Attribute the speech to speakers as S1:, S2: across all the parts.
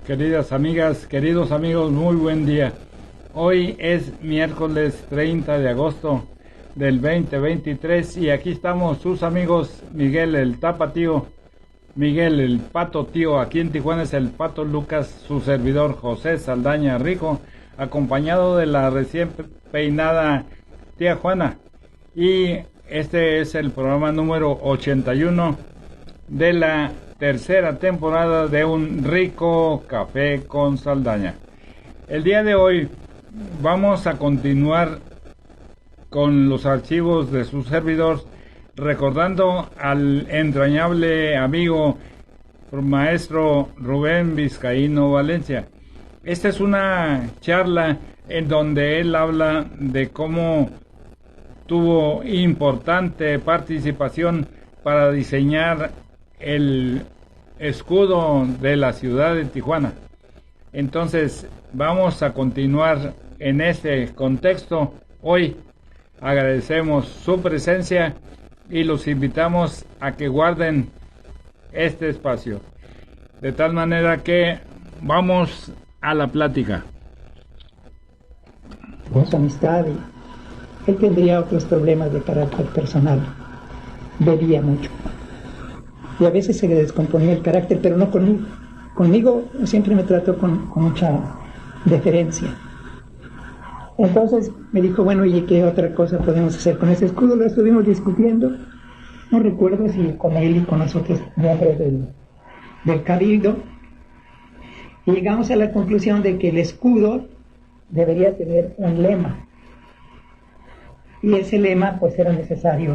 S1: queridas amigas, queridos amigos, muy buen día. Hoy es miércoles 30 de agosto del 2023 y aquí estamos sus amigos Miguel el Tapatío, Miguel el Pato Tío, aquí en Tijuana es el Pato Lucas, su servidor José Saldaña Rico, acompañado de la recién peinada tía Juana. Y este es el programa número 81 de la tercera temporada de Un Rico Café con Saldaña. El día de hoy vamos a continuar con los archivos de su servidor, recordando al entrañable amigo maestro Rubén Vizcaíno Valencia. Esta es una charla en donde él habla de cómo tuvo importante participación para diseñar el escudo de la ciudad de Tijuana. Entonces vamos a continuar en este contexto. Hoy agradecemos su presencia y los invitamos a que guarden este espacio. De tal manera que vamos a la plática.
S2: Con su amistad, y él tendría otros problemas de carácter personal. Bebía mucho. Y a veces se le descomponía el carácter, pero no conmigo. Conmigo siempre me trató con mucha deferencia. Entonces me dijo, bueno, ¿y qué otra cosa podemos hacer con ese escudo? Lo estuvimos discutiendo. No recuerdo si con él y con los otros miembros del Cabildo. Y llegamos a la conclusión de que el escudo debería tener un lema. Y ese lema, pues era necesario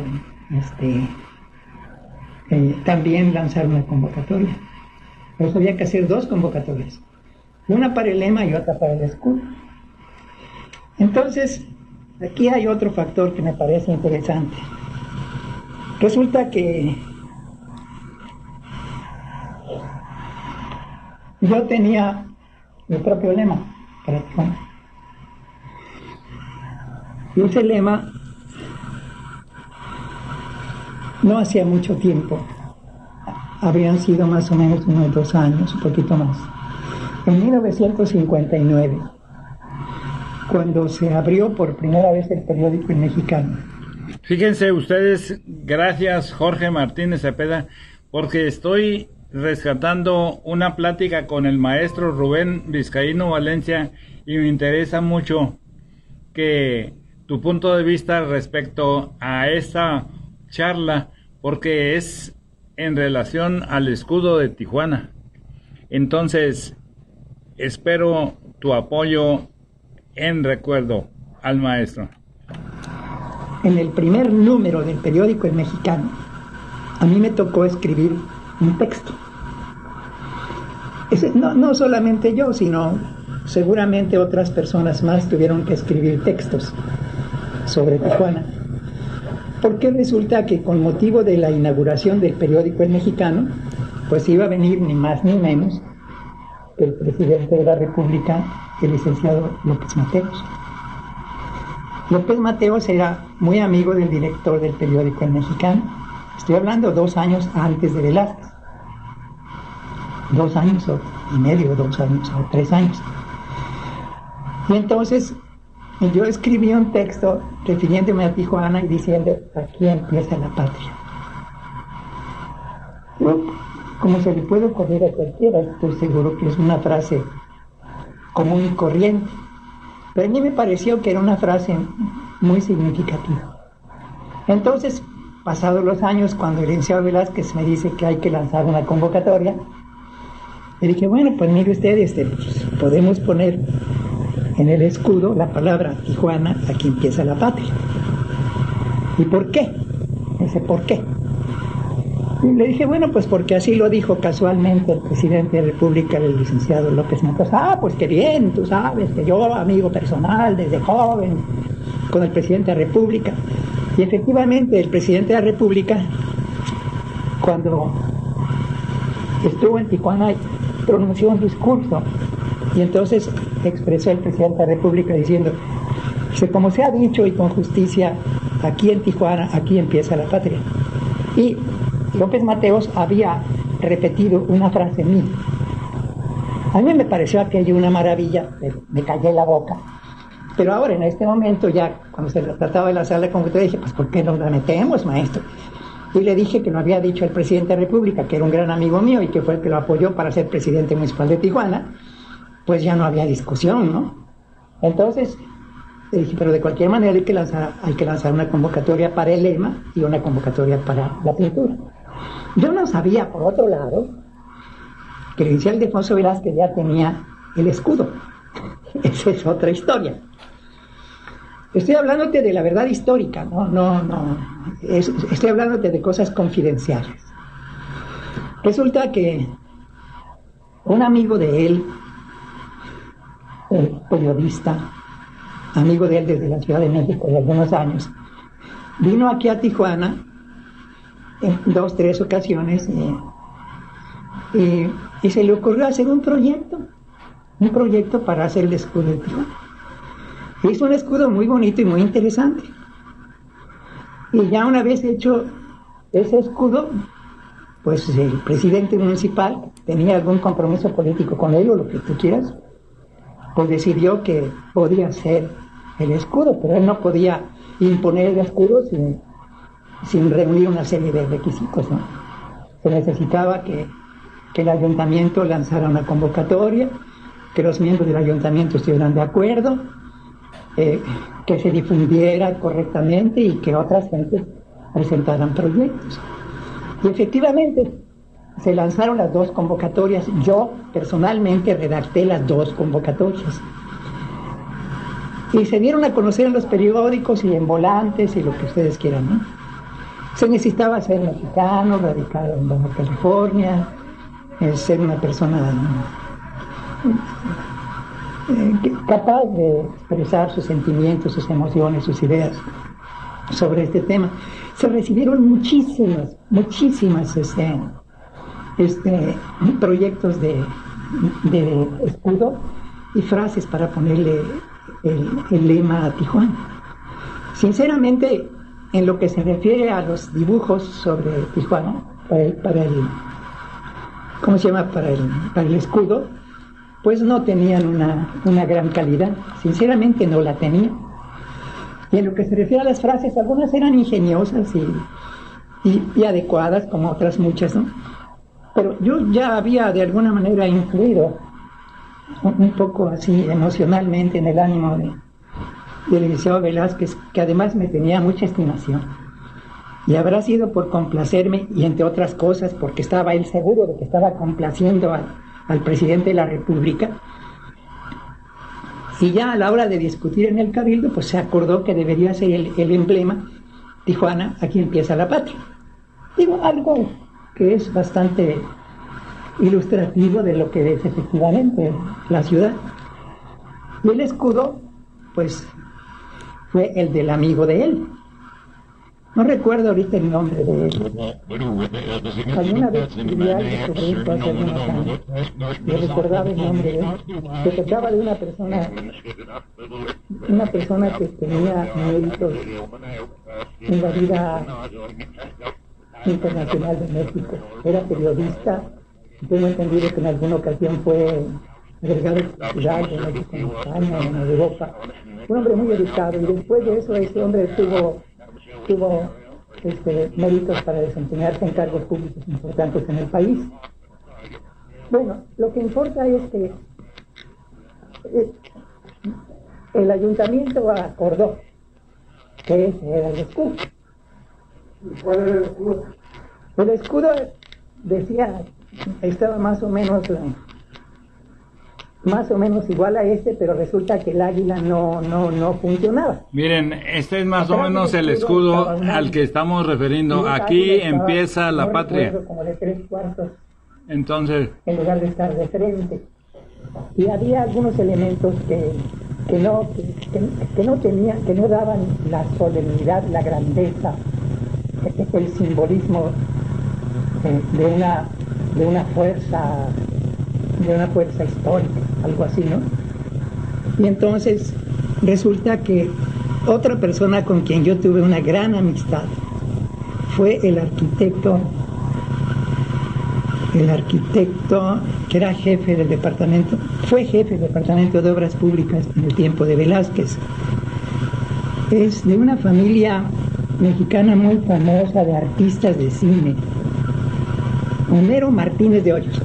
S2: también lanzar una convocatoria. Por eso había que hacer dos convocatorias, una para el lema y otra para el escudo. Entonces, aquí hay otro factor que me parece interesante. Resulta que yo tenía mi propio lema para Tijuana. Y ese lema no hacía mucho tiempo, habrían sido más o menos unos 2 años, un poquito más. En 1959, cuando se abrió por primera vez el periódico El Mexicano.
S1: Fíjense ustedes, gracias Jorge Martínez Cepeda, porque estoy rescatando una plática con el maestro Rubén Vizcaíno Valencia y me interesa mucho que tu punto de vista respecto a esta charla, porque es en relación al escudo de Tijuana. Entonces, espero tu apoyo en recuerdo al maestro.
S2: En el primer número del periódico El Mexicano, a mí me tocó escribir un texto. No solamente yo, sino seguramente otras personas más tuvieron que escribir textos sobre Tijuana. Porque resulta que con motivo de la inauguración del periódico El Mexicano, pues iba a venir ni más ni menos que el presidente de la República, el licenciado López Mateos. López Mateos era muy amigo del director del periódico El Mexicano. Estoy hablando 2 años antes de Velázquez. 2 años y medio, 2 años o 3 años. Y entonces yo escribí un texto refiriéndome a Tijuana y diciendo, aquí empieza la patria. Como se le puede ocurrir a cualquiera, estoy seguro que es una frase común y corriente, pero a mí me pareció que era una frase muy significativa. Entonces, pasados los años, cuando el licenciado Velázquez me dice que hay que lanzar una convocatoria, le dije, bueno, pues mire usted, pues, podemos poner en el escudo la palabra Tijuana, aquí empieza la patria. ¿Y por qué? Dice, ¿por qué? Y le dije, bueno, pues porque así lo dijo casualmente el presidente de la República, el licenciado López Mateos. Ah, pues qué bien, tú sabes que yo, amigo personal, desde joven, con el presidente de la República. Y efectivamente, el presidente de la República, cuando estuvo en Tijuana, pronunció un discurso. Y entonces expresó el presidente de la República diciendo, como se ha dicho y con justicia, aquí en Tijuana, aquí empieza la patria. Y López Mateos había repetido una frase mía. A mí me pareció aquello una maravilla, me callé la boca. Pero ahora, en este momento, ya cuando se trataba de lanzar la convocatoria, dije, pues ¿por qué no la metemos, maestro? Y le dije que lo había dicho el presidente de la República, que era un gran amigo mío y que fue el que lo apoyó para ser presidente municipal de Tijuana, pues ya no había discusión, ¿no? Entonces, le dije, pero de cualquier manera hay que lanzar una convocatoria para el lema y una convocatoria para la pintura. Yo no sabía, por otro lado, que el licenciado Ildefonso Velázquez ya tenía el escudo. Esa es otra historia. Estoy hablándote de la verdad histórica, estoy hablándote de cosas confidenciales. Resulta que un amigo de él, periodista, amigo de él desde la Ciudad de México de algunos años, vino aquí a Tijuana en 2, 3 ocasiones y se le ocurrió hacer un proyecto para hacer el escudo de Tijuana. Hizo un escudo muy bonito y muy interesante. Y ya una vez hecho ese escudo, pues el presidente municipal tenía algún compromiso político con él o lo que tú quieras, pues decidió que podía ser el escudo, pero él no podía imponer el escudo sin reunir una serie de requisitos, ¿no? Se necesitaba que el ayuntamiento lanzara una convocatoria, que los miembros del ayuntamiento estuvieran de acuerdo, que se difundiera correctamente y que otras gentes presentaran proyectos. Y efectivamente se lanzaron las 2 convocatorias. Yo personalmente redacté las 2 convocatorias y se dieron a conocer en los periódicos y en volantes y lo que ustedes quieran, ¿no? Se necesitaba ser mexicano, radicado en Baja California, ser una persona capaz de expresar sus sentimientos, sus emociones, sus ideas sobre este tema. Se recibieron muchísimas proyectos de escudo y frases para ponerle el lema a Tijuana. Sinceramente, en lo que se refiere a los dibujos sobre Tijuana, para el escudo, pues no tenían una gran calidad. Sinceramente no la tenían. Y en lo que se refiere a las frases, algunas eran ingeniosas y adecuadas, como otras muchas, ¿no? Pero yo ya había de alguna manera influido un poco así emocionalmente en el ánimo del licenciado Velázquez, que además me tenía mucha estimación. Y habrá sido por complacerme y entre otras cosas porque estaba él seguro de que estaba complaciendo al presidente de la República. Y ya a la hora de discutir en el Cabildo, pues se acordó que debería ser el emblema Tijuana, aquí empieza la patria. Digo, algo que es bastante ilustrativo de lo que es efectivamente la ciudad. Y el escudo, pues, fue el del amigo de él. No recuerdo ahorita el nombre de él. Alguna vez escribí algo sobre esto hace algunos años. Yo recordaba el nombre de él. Se trataba de una persona que tenía méritos en la vida internacional de México. Era periodista. Tengo entendido que en alguna ocasión fue agregado cultural de México en España, en Europa. Un hombre muy educado, y después de eso ese hombre tuvo méritos para desempeñarse en cargos públicos importantes en el país. Bueno, lo que importa es que el ayuntamiento acordó que ese era el escudo.
S3: ¿Y cuál era el escudo?
S2: El escudo decía, estaba más o menos igual a este, pero resulta que el águila no funcionaba.
S1: Miren, este es más o menos el escudo al que estamos refiriendo. Aquí empieza la patria.
S2: Como de 3/4.
S1: Entonces,
S2: en lugar de estar de frente. Y había algunos elementos que no tenían, que no daban la solemnidad, la grandeza, el simbolismo de una fuerza histórica, algo así, ¿no? Y entonces resulta que otra persona con quien yo tuve una gran amistad fue el arquitecto el arquitecto que era jefe del departamento, fue jefe del departamento de obras públicas en el tiempo de Velázquez. Es de una familia mexicana muy famosa de artistas de cine, Homero Martínez de Hoyos.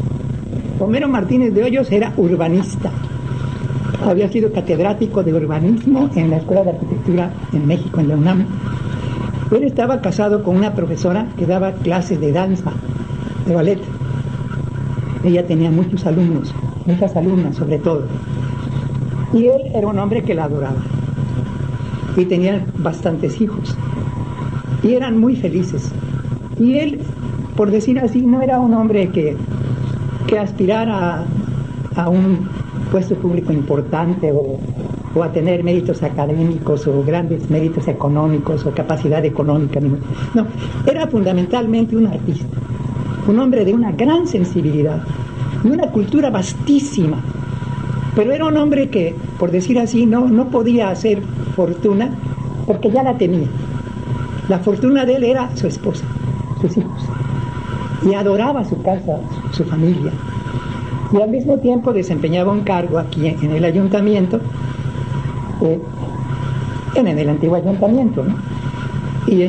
S2: Homero Martínez de Hoyos era urbanista, había sido catedrático de urbanismo en la Escuela de Arquitectura en México, en la UNAM. Él estaba casado con una profesora que daba clases de danza, de ballet. Ella tenía muchos alumnos, muchas alumnas sobre todo. Y él era un hombre que la adoraba. Y tenía bastantes hijos. Y eran muy felices. Y él, por decir así, no era un hombre que aspirara a un puesto público importante o a tener méritos académicos o grandes méritos económicos o capacidad económica. No, era fundamentalmente un artista, un hombre de una gran sensibilidad, de una cultura vastísima, pero era un hombre que, por decir así, no podía hacer fortuna porque ya la tenía. La fortuna de él era su esposa, sus hijos, y adoraba su casa, su familia, y al mismo tiempo desempeñaba un cargo aquí en el ayuntamiento, en el antiguo ayuntamiento, ¿no? Y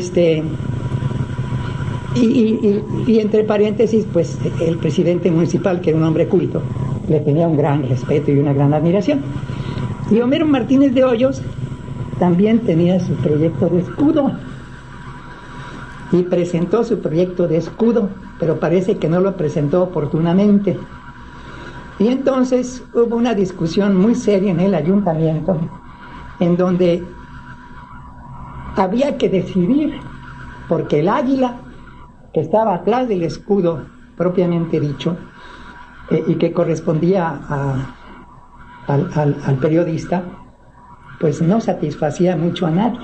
S2: entre paréntesis, pues el presidente municipal, que era un hombre culto, le tenía un gran respeto y una gran admiración. Y Homero Martínez de Hoyos también tenía su proyecto de escudo, y presentó su proyecto de escudo, pero parece que no lo presentó oportunamente. Y entonces hubo una discusión muy seria en el ayuntamiento, en donde había que decidir, porque el águila que estaba atrás del escudo propiamente dicho, y que correspondía al periodista, pues no satisfacía mucho a nadie.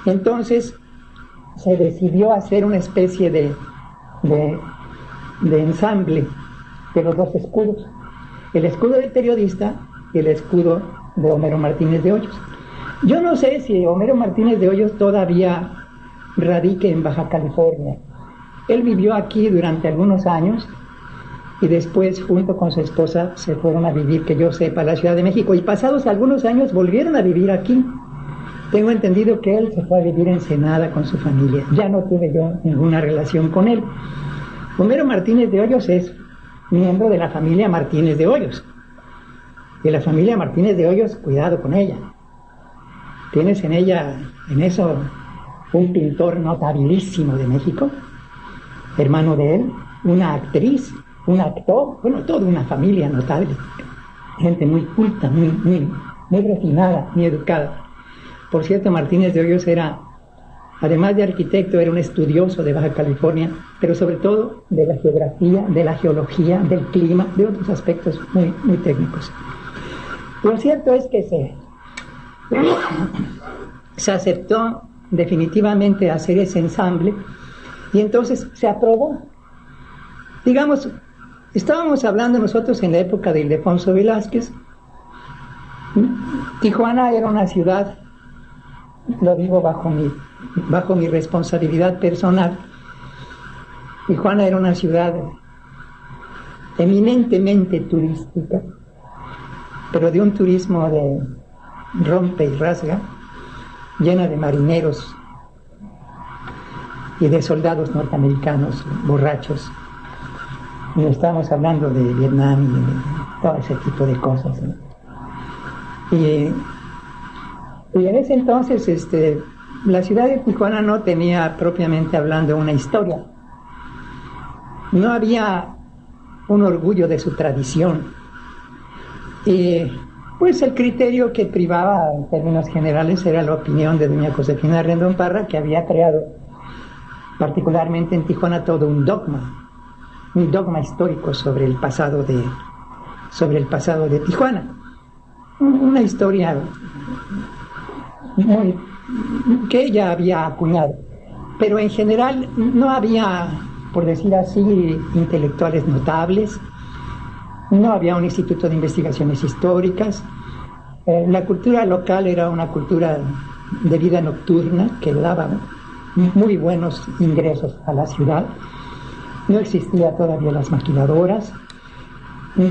S2: Entonces se decidió hacer una especie de ensamble de los dos escudos, el escudo del periodista y el escudo de Homero Martínez de Hoyos. Yo no sé si Homero Martínez de Hoyos todavía radique en Baja California. Él vivió aquí durante algunos años y después, junto con su esposa, se fueron a vivir, que yo sepa, a la Ciudad de México, y pasados algunos años volvieron a vivir aquí. Tengo entendido que él se fue a vivir en Ensenada con su familia. Ya no tuve yo ninguna relación con él. Homero Martínez de Hoyos es miembro de la familia Martínez de Hoyos. Y la familia Martínez de Hoyos, cuidado con ella. Tienes en eso, un pintor notabilísimo de México, hermano de él, una actriz, un actor, bueno, toda una familia notable. Gente muy culta, muy refinada, muy educada. Por cierto, Martínez de Hoyos era, además de arquitecto, era un estudioso de Baja California, pero sobre todo de la geografía, de la geología, del clima, de otros aspectos muy técnicos. Lo cierto es que se aceptó definitivamente hacer ese ensamble y entonces se aprobó. Digamos, estábamos hablando nosotros en la época de Ildefonso Velázquez. Tijuana era una ciudad, lo digo bajo mi responsabilidad personal, Tijuana era una ciudad eminentemente turística, pero de un turismo de rompe y rasga, llena de marineros y de soldados norteamericanos borrachos. Y estamos hablando de Vietnam y de todo ese tipo de cosas, ¿no? Y en ese entonces la ciudad de Tijuana no tenía propiamente hablando una historia. No había un orgullo de su tradición. Y pues el criterio que privaba en términos generales era la opinión de doña Josefina Rendón Parra, que había creado particularmente en Tijuana todo un dogma histórico sobre el pasado de Tijuana. Una historia que ella había acuñado, pero en general no había, por decir así, intelectuales notables, no había un instituto de investigaciones históricas. La cultura local era una cultura de vida nocturna que daba muy buenos ingresos a la ciudad, no existía todavía las maquiladoras.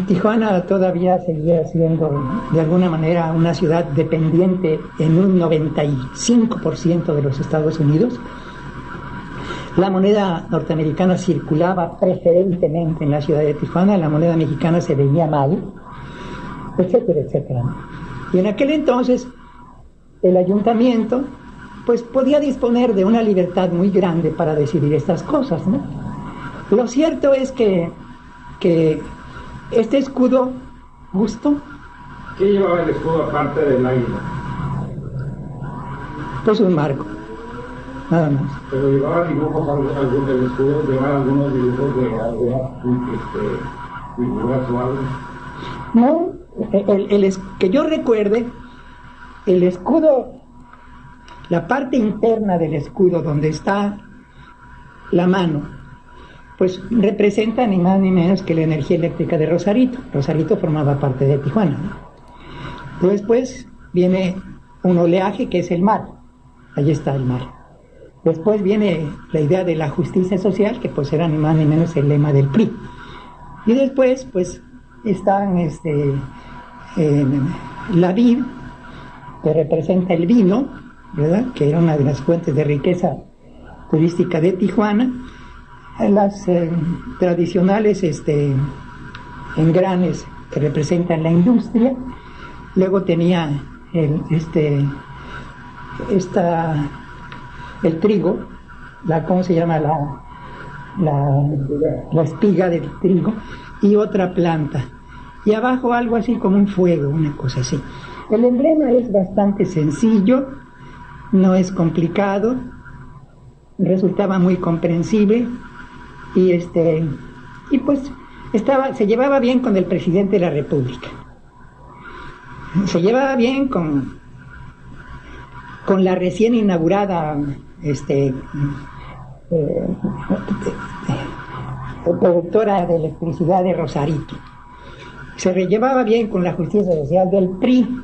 S2: Tijuana todavía seguía siendo de alguna manera una ciudad dependiente en un 95% de los Estados Unidos. La moneda norteamericana circulaba preferentemente en la ciudad de Tijuana, la moneda mexicana se veía mal, etcétera, etcétera. Y en aquel entonces el ayuntamiento pues podía disponer de una libertad muy grande para decidir estas cosas, ¿no? Lo cierto es que este escudo, ¿gusto?
S1: ¿Qué llevaba el escudo aparte del águila?
S2: Pues un marco, nada más.
S1: Pero llevaba dibujos, algún del escudo, llevaba algunos dibujos de algunas figuras o algo.
S2: No, que yo recuerde, el escudo, la parte interna del escudo donde está la mano, pues representa ni más ni menos que la energía eléctrica de Rosarito. Rosarito formaba parte de Tijuana, ¿no? Después viene un oleaje que es el mar, ahí está el mar. Después viene la idea de la justicia social, que pues era ni más ni menos el lema del PRI. Y después pues están la vid, que representa el vino, ¿verdad?, que era una de las fuentes de riqueza turística de Tijuana. Las tradicionales engranes que representan la industria. Luego tenía el trigo, ¿cómo se llama? La espiga del trigo, y otra planta. Y abajo algo así como un fuego, una cosa así. El emblema es bastante sencillo, no es complicado, resultaba muy comprensible. Y pues se llevaba bien con el presidente de la República, se llevaba bien con la recién inaugurada productora de electricidad de Rosarito, se llevaba bien con la justicia social del PRI.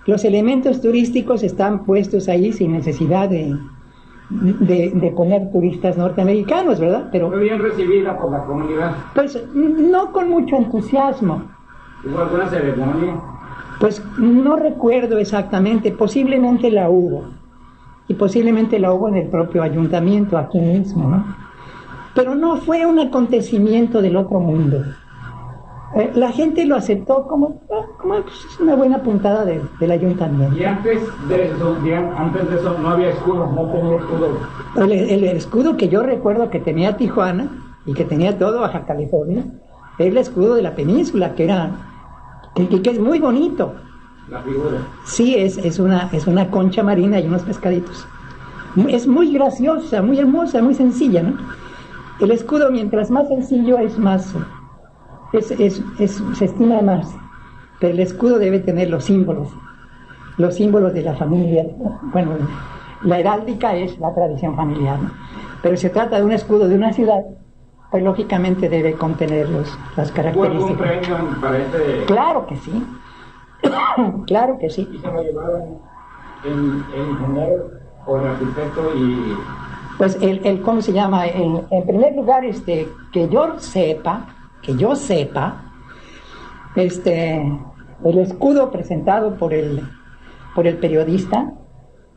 S2: Los elementos turísticos están puestos ahí sin necesidad de poner turistas norteamericanos, ¿verdad? Pero
S1: fue bien recibida por la comunidad.
S2: Pues no con mucho entusiasmo.
S1: ¿Hubo alguna ceremonia?
S2: Pues no recuerdo exactamente, posiblemente la hubo. Y posiblemente la hubo en el propio ayuntamiento, aquí mismo, ¿no? Pero no fue un acontecimiento del otro mundo. La gente lo aceptó como pues, una buena puntada del ayuntamiento.
S1: Y antes de eso no había escudo, no tenía escudo.
S2: El escudo que yo recuerdo que tenía Tijuana y que tenía todo Baja California es el escudo de la península, que es muy bonito.
S1: La figura.
S2: Sí, es una concha marina y unos pescaditos. Es muy graciosa, muy hermosa, muy sencilla, ¿no? El escudo, mientras más sencillo, es más... se estima más, pero el escudo debe tener los símbolos de la familia. Bueno, la heráldica es la tradición familiar, ¿no? Pero se trata de un escudo de una ciudad, pues lógicamente debe contener las características.
S1: ¿Hubo algún premio para este?
S2: Claro que sí, claro que sí.
S1: ¿Y se lo llevaron el ingeniero o el arquitecto? Y
S2: pues ¿cómo se llama? En primer lugar, que yo sepa, el escudo presentado por el periodista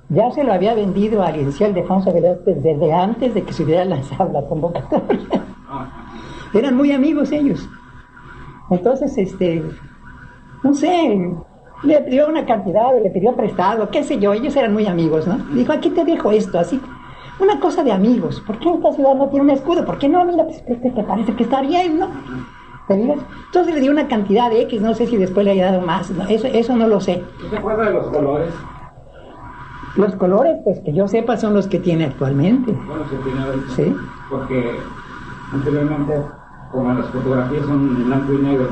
S2: ya se lo había vendido al licenciado Ildefonso Velázquez desde antes de que se hubiera lanzado la convocatoria. Eran muy amigos ellos. Entonces, no sé, le pidió una cantidad, le pidió prestado, qué sé yo, ellos eran muy amigos, ¿no? Dijo, aquí te dejo esto, así, una cosa de amigos. ¿Por qué esta ciudad no tiene un escudo? ¿Por qué no? Mira, pues te parece que está bien, ¿no? ¿Te digas? Entonces le dio una cantidad de X, no sé si después le haya dado más, ¿no? Eso no lo sé.
S1: ¿Usted se acuerda de los colores?
S2: Los colores, pues que yo sepa, son los que tiene actualmente.
S1: Bueno, se tiene ahorita.
S2: Sí.
S1: Porque anteriormente, como las fotografías son blanco y negro.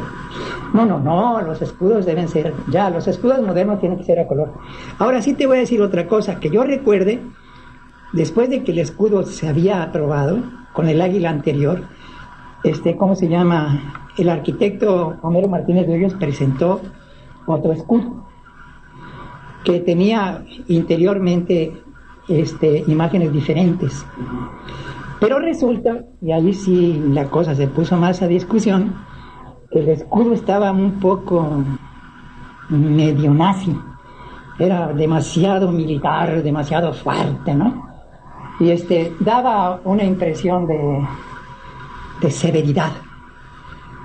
S2: No, los escudos deben ser, ya, los escudos modernos tienen que ser a color. Ahora sí te voy a decir otra cosa, que yo recuerde, después de que el escudo se había aprobado, con el águila anterior, ¿cómo se llama? El arquitecto Homero Martínez de Hoyos presentó otro escudo, que tenía interiormente imágenes diferentes. Pero resulta, y ahí sí la cosa se puso más a discusión, que el escudo estaba un poco medio nazi, era demasiado militar, demasiado fuerte, ¿no? Y daba una impresión de severidad.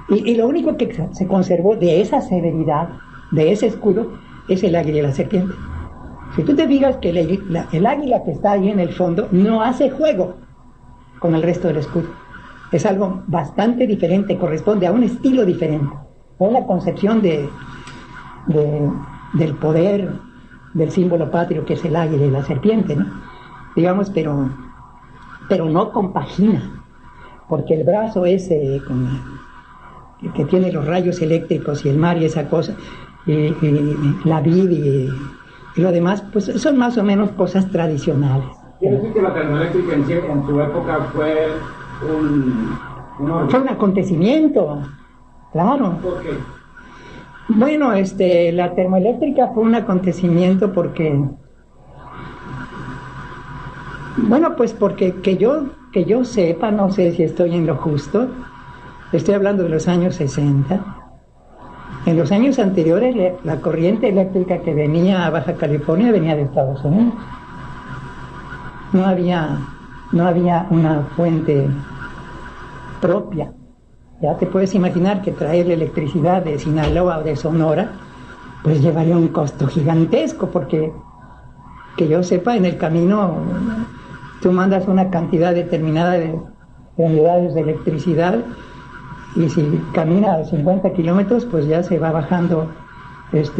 S2: Y lo único que se conservó de esa severidad, de ese escudo, es el águila y la serpiente. Si tú te fijas que el águila que está ahí en el fondo no hace juego con el resto del escudo. Es algo bastante diferente, corresponde a un estilo diferente, a una concepción del poder, del símbolo patrio que es el águila y la serpiente, ¿no? Digamos, pero no compagina, porque el brazo ese que tiene los rayos eléctricos y el mar y esa cosa, y la vid y lo demás, pues son más o menos cosas tradicionales.
S1: ¿Quiere decir que la termoeléctrica en su época fue
S2: fue un acontecimiento, claro?
S1: ¿Por qué?
S2: Bueno, la termoeléctrica fue un acontecimiento porque, bueno, pues porque que yo sepa, no sé si estoy en lo justo, estoy hablando de los años 60. En los años anteriores la corriente eléctrica que venía a Baja California venía de Estados Unidos. No había una fuente propia. Ya te puedes imaginar que traer la electricidad de Sinaloa o de Sonora pues llevaría un costo gigantesco, porque que yo sepa, en el camino tú mandas una cantidad determinada de unidades de electricidad, y si camina a 50 kilómetros pues ya se va bajando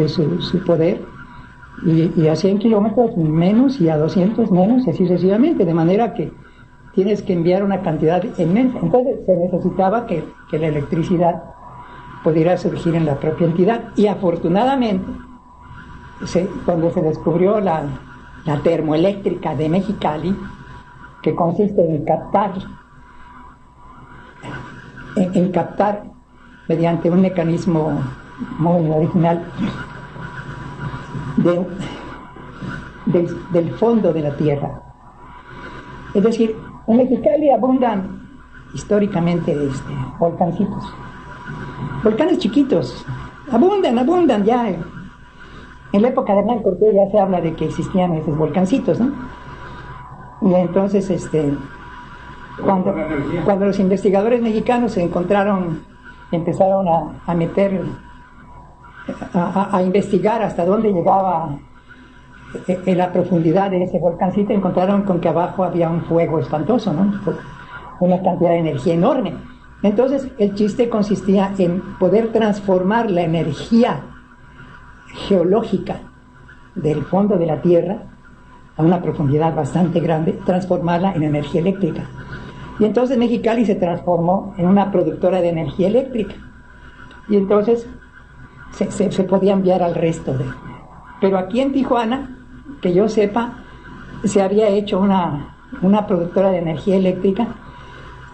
S2: su poder, y a 100 kilómetros menos, y a 200 menos, y así sucesivamente, de manera que tienes que enviar una cantidad inmensa. Entonces se necesitaba que la electricidad pudiera surgir en la propia entidad, y afortunadamente cuando se descubrió la termoeléctrica de Mexicali, que consiste en captar mediante un mecanismo muy original del fondo de la tierra. Es decir, en Mexicali abundan históricamente volcancitos, volcanes chiquitos, abundan ya. En la época de Hernán Cortés ya se habla de que existían esos volcancitos, ¿no? Y entonces, cuando los investigadores mexicanos empezaron a meter, a investigar hasta dónde llegaba en la profundidad de ese volcancito, encontraron con que abajo había un fuego espantoso, ¿no? Una cantidad de energía enorme. Entonces el chiste consistía en poder transformar la energía geológica del fondo de la Tierra a una profundidad bastante grande, transformarla en energía eléctrica. Y entonces Mexicali se transformó en una productora de energía eléctrica, y entonces se podía enviar al resto pero aquí en Tijuana, que yo sepa, se había hecho una productora de energía eléctrica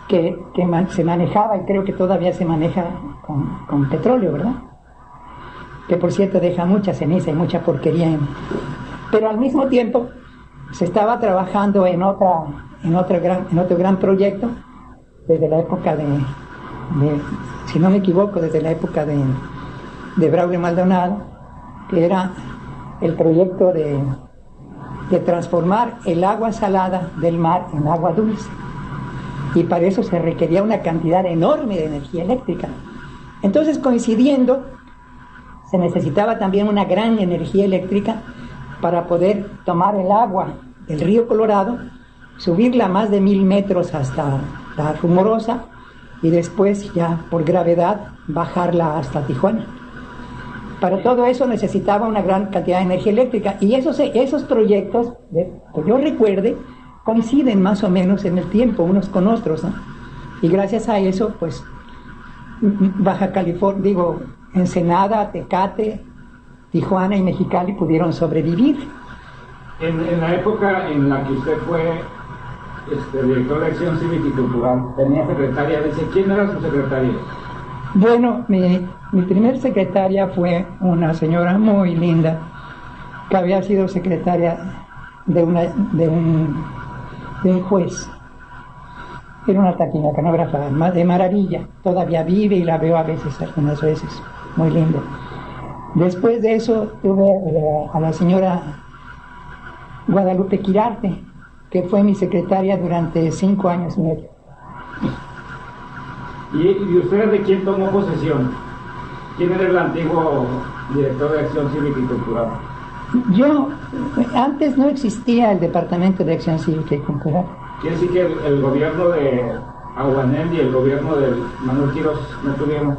S2: que se manejaba, y creo que todavía se maneja con petróleo, ¿verdad? Que por cierto deja mucha ceniza y mucha porquería. Pero al mismo tiempo se estaba trabajando en otro gran proyecto desde la época si no me equivoco, desde la época de Braulio Maldonado, que era el proyecto de transformar el agua salada del mar en agua dulce, y para eso se requería una cantidad enorme de energía eléctrica. Entonces, coincidiendo, se necesitaba también una gran energía eléctrica para poder tomar el agua del río Colorado, subirla a más de 1000 metros hasta la Rumorosa, y después ya por gravedad bajarla hasta Tijuana. Para todo eso necesitaba una gran cantidad de energía eléctrica, y esos proyectos, que yo recuerde, coinciden más o menos en el tiempo unos con otros, ¿no? Y gracias a eso, pues, Baja California, Ensenada, Tecate, Tijuana y Mexicali pudieron sobrevivir.
S1: En la época en la que usted fue director de Acción Cívica y Cultural, tenía secretaria. ¿Quién era su secretaria?
S2: Bueno, mi primer secretaria fue una señora muy linda, que había sido secretaria de un juez. Era una taquimecanógrafa de maravilla, todavía vive y la veo a veces, algunas veces, muy lindo. Después de eso tuve a la señora Guadalupe Quirarte, que fue mi secretaria durante 5 años y medio.
S1: ¿Y usted de quién tomó posesión? ¿Quién era el antiguo director de Acción Cívica y Cultural?
S2: Yo, antes no existía el Departamento de Acción Cívica y Cultural.
S1: Quiere decir que el gobierno de Aguanel y el gobierno de Manuel Quirós no tuvieron.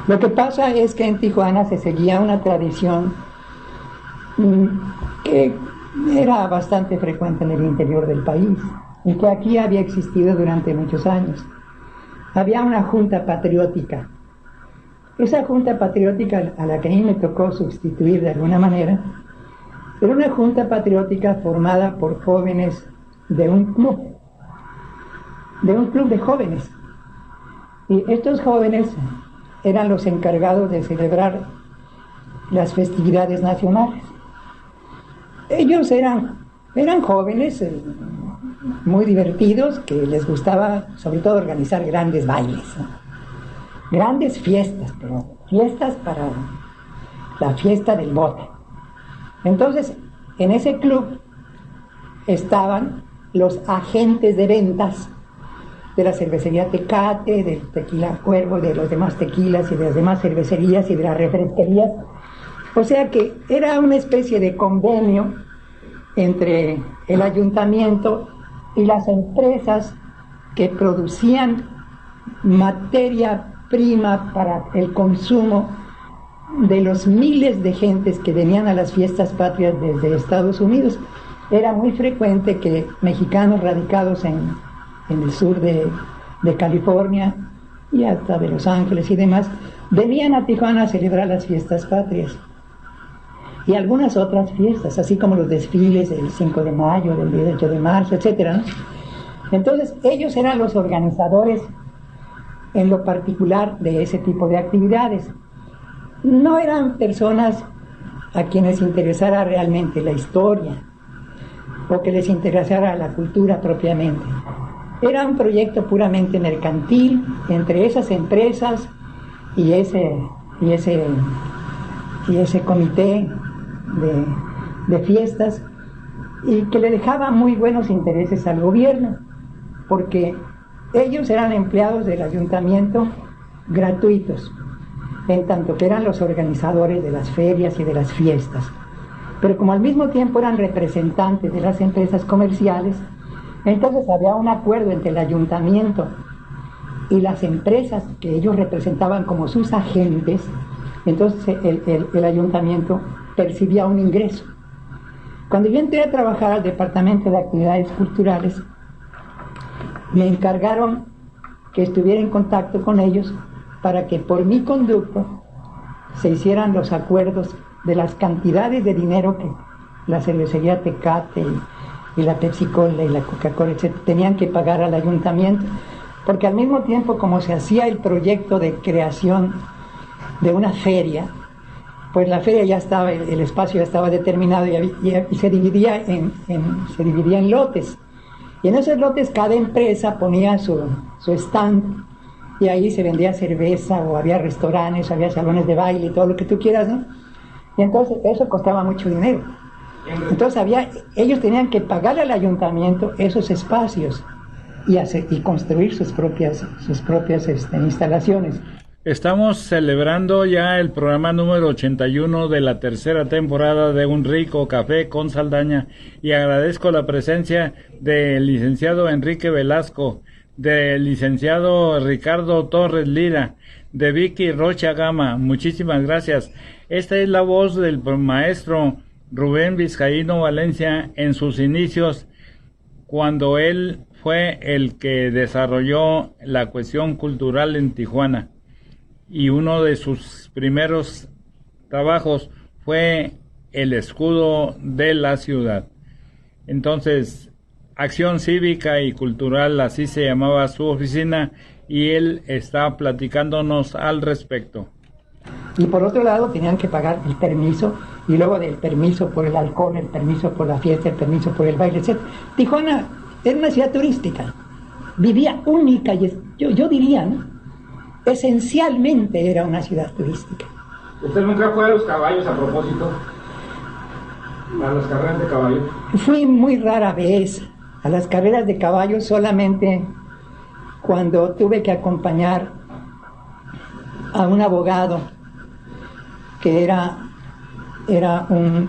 S2: Lo que pasa es que en Tijuana se seguía una tradición que era bastante frecuente en el interior del país y que aquí había existido durante muchos años. Había una junta patriótica. Esa junta patriótica a la que a mí me tocó sustituir de alguna manera, era una junta patriótica formada por jóvenes de un club de jóvenes. Y estos jóvenes eran los encargados de celebrar las festividades nacionales. Ellos eran jóvenes muy divertidos, que les gustaba sobre todo organizar grandes bailes, ¿no? Grandes fiestas, pero fiestas para la fiesta del bote. Entonces, en ese club estaban los agentes de ventas de la cervecería Tecate, del Tequila Cuervo, de los demás tequilas y de las demás cervecerías y de las refresquerías. O sea que era una especie de convenio entre el ayuntamiento y las empresas que producían materia prima para el consumo de los miles de gentes que venían a las fiestas patrias desde Estados Unidos. Era muy frecuente que mexicanos radicados en el sur de California y hasta de Los Ángeles y demás, venían a Tijuana a celebrar las fiestas patrias y algunas otras fiestas, así como los desfiles del 5 de mayo, del 18 de marzo, etcétera, ¿no? Entonces, ellos eran los organizadores en lo particular de ese tipo de actividades. No eran personas a quienes interesara realmente la historia o que les interesara la cultura propiamente. Era un proyecto puramente mercantil entre esas empresas y ese comité de fiestas, y que le dejaba muy buenos intereses al gobierno, porque ellos eran empleados del ayuntamiento gratuitos, en tanto que eran los organizadores de las ferias y de las fiestas. Pero como al mismo tiempo eran representantes de las empresas comerciales, entonces había un acuerdo entre el ayuntamiento y las empresas que ellos representaban como sus agentes. Entonces el ayuntamiento percibía un ingreso. Cuando yo entré a trabajar al Departamento de Actividades Culturales, me encargaron que estuviera en contacto con ellos para que por mi conducto se hicieran los acuerdos de las cantidades de dinero que la cervecería Tecate y la Pepsi Cola y la Coca-Cola, etc., tenían que pagar al ayuntamiento, porque al mismo tiempo, como se hacía el proyecto de creación de una feria, pues la feria ya estaba, el espacio ya estaba determinado y se dividía en lotes. Y en esos lotes cada empresa ponía su stand, y ahí se vendía cerveza, o había restaurantes, había salones de baile, todo lo que tú quieras, ¿no? Y entonces eso costaba mucho dinero. Entonces ellos tenían que pagar al ayuntamiento esos espacios y construir sus propias instalaciones.
S1: Estamos celebrando ya el programa número 81 de la tercera temporada de Un Rico Café con Saldaña, y agradezco la presencia del licenciado Enrique Velasco, del licenciado Ricardo Torres Lira, de Vicky Rocha Gama. Muchísimas gracias. Esta es la voz del maestro Rubén Vizcaíno Valencia en sus inicios, cuando él fue el que desarrolló la cuestión cultural en Tijuana. Y uno de sus primeros trabajos fue el escudo de la ciudad. Entonces, Acción Cívica y Cultural, así se llamaba su oficina, y él está platicándonos al respecto.
S2: Y por otro lado, tenían que pagar el permiso, y luego del permiso por el alcohol, el permiso por la fiesta, el permiso por el baile, etc. Tijuana era una ciudad turística. vivía única y yo diría, ¿no? Esencialmente era una ciudad turística.
S1: ¿Usted nunca fue a los caballos a propósito? ¿A las carreras de caballos?
S2: Fui muy rara vez a las carreras de caballos, solamente cuando tuve que acompañar a un abogado que era un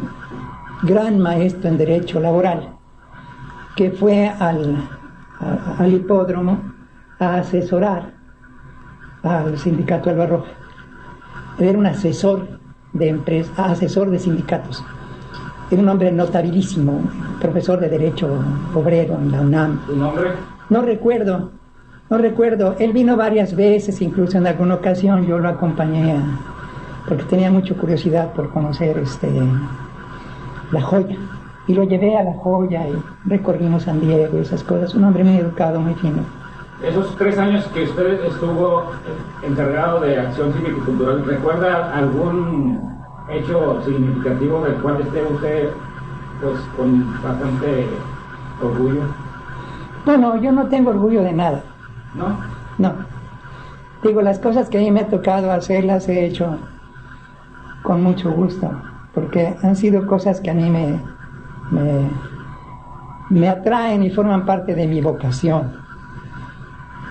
S2: gran maestro en derecho laboral, que fue al hipódromo a asesorar al sindicato Albarroja. Era un asesor de empresas, asesor de sindicatos. Era un hombre notabilísimo, profesor de Derecho Obrero en la UNAM.
S1: ¿Su nombre?
S2: No recuerdo. Él vino varias veces, incluso en alguna ocasión yo lo acompañé, porque tenía mucha curiosidad por conocer La Joya. Y lo llevé a La Joya y recorrimos San Diego y esas cosas. Un hombre muy educado, muy fino.
S1: Esos 3 años que usted estuvo encargado de acción cívica y cultural, ¿recuerda algún hecho significativo del cual esté usted pues con bastante orgullo?
S2: No, yo no tengo orgullo de nada.
S1: ¿No?
S2: No. Digo, las cosas que a mí me ha tocado hacer las he hecho con mucho gusto, porque han sido cosas que a mí me atraen y forman parte de mi vocación.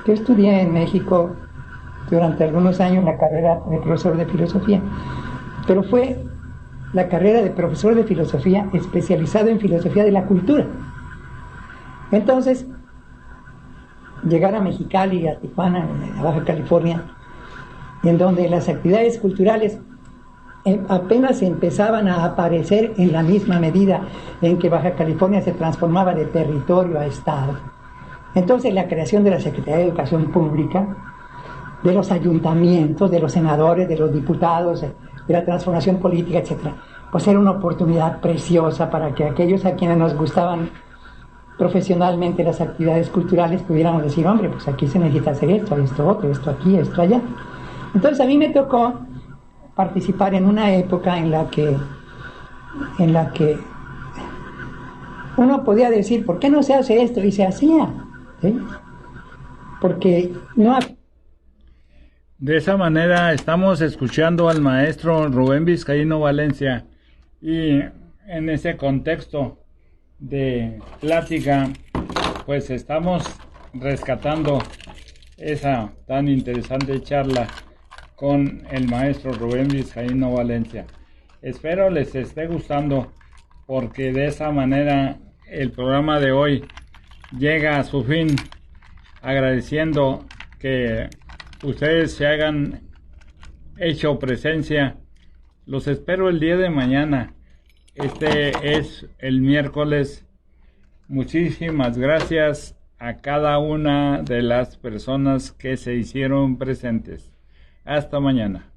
S2: Yo estudié en México durante algunos años la carrera de profesor de filosofía, pero fue la carrera de profesor de filosofía especializado en filosofía de la cultura. Entonces, llegar a Mexicali, a Tijuana, a Baja California, en donde las actividades culturales apenas empezaban a aparecer en la misma medida en que Baja California se transformaba de territorio a estado. Entonces la creación de la Secretaría de Educación Pública, de los ayuntamientos, de los senadores, de los diputados, de la transformación política, etc., pues era una oportunidad preciosa para que aquellos a quienes nos gustaban profesionalmente las actividades culturales pudiéramos decir, hombre, pues aquí se necesita hacer esto, esto otro, esto aquí, esto allá. Entonces a mí me tocó participar en una época en la que uno podía decir, ¿por qué no se hace esto? Y se hacía, ¿sí? Porque no...
S1: De esa manera estamos escuchando al maestro Rubén Vizcaíno Valencia, y en ese contexto de plática pues estamos rescatando esa tan interesante charla con el maestro Rubén Vizcaíno Valencia. Espero les esté gustando, porque de esa manera el programa de hoy llega a su fin, agradeciendo que ustedes se hayan hecho presencia. Los espero el día de mañana. Este es el miércoles. Muchísimas gracias a cada una de las personas que se hicieron presentes. Hasta mañana.